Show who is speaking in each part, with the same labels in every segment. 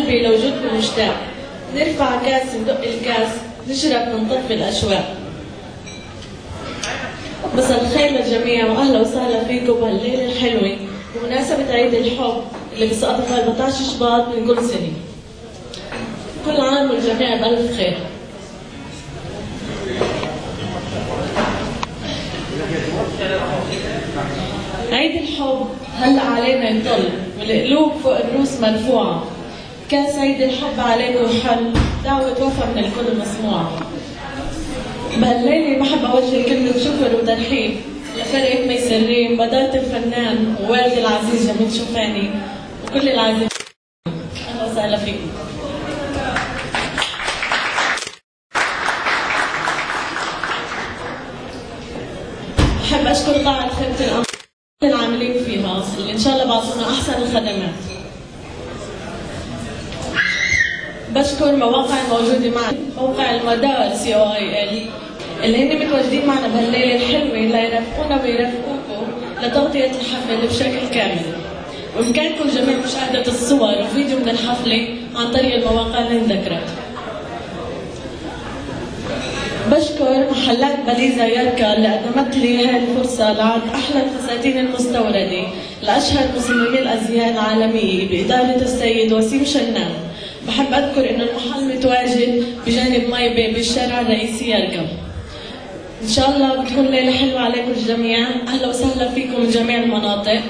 Speaker 1: قلبي لوجودكم مشتاق، نرفع كاس ندق الكاس، نشرب ننطفي الأشواق. مساء الخير للجميع وأهلا وسهلا فيكم بهالليلة الحلوة بمناسبة عيد الحب اللي بيسقط 14 شباط من كل سنة. كل عام والجميع بألف خير. عيد الحب هلا علينا يطل والقلوب فوق الروس مرفوعة. كاس عيد الحب عليكم حل، دعوة وفا من الكل مسموعة. بهالليلة بحب أوجه كلمة شكر وترحيب لفرقة ميسرين، بداية الفنان ووالدي العزيز جميل شوفاني وكل العزيزين. أهلا وسهلا فيكم. بحب أشكر قاعة خيمة الأمل العاملين فيها اللي إن شاء الله بعطونا أحسن الخدمات. بشكر مواقع الموجودة معنا، موقع المدار COIL اللي هن متواجدين معنا بهالليلة الحلوة ليرافقونا ويرافقوكم لتغطية الحفل بشكل كامل. وبإمكانكم الجميع مشاهدة الصور وفيديو من الحفلة عن طريق المواقع اللي انذكرت. بشكر محلات بليزا ياركا اللي قدمت لي هاي الفرصة لعرض أحلى الفساتين المستوردة لأشهر مصممي الأزياء العالمية بإدارة السيد وسيم شنان. بحب أذكر إنه المحل متواجد بجانب ماي بي بالشارع الرئيسي ياركا. إن شاء الله بتكون ليلة حلوة عليكم الجميع، أهلا وسهلا فيكم من جميع المناطق.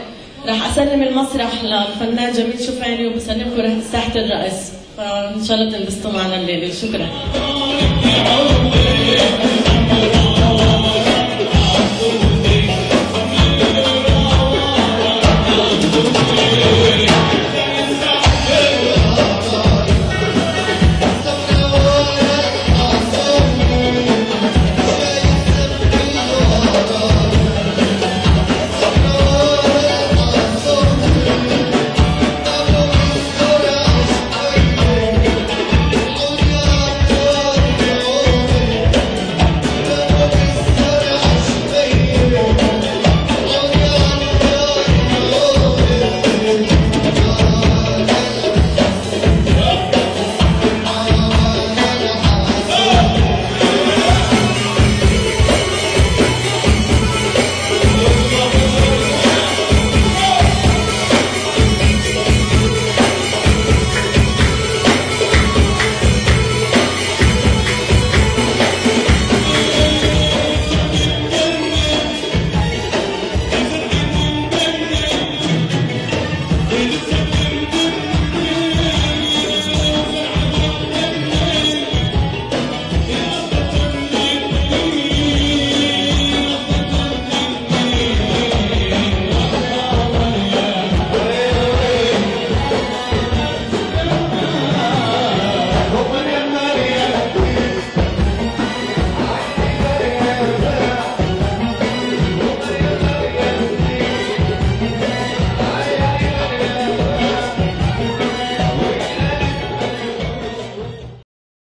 Speaker 1: راح أسلم المسرح للفنان جميل شوفاني وبسلمكم ساحة الرقص، فإن شاء الله تنبسطوا معنا الليلة. شكرا.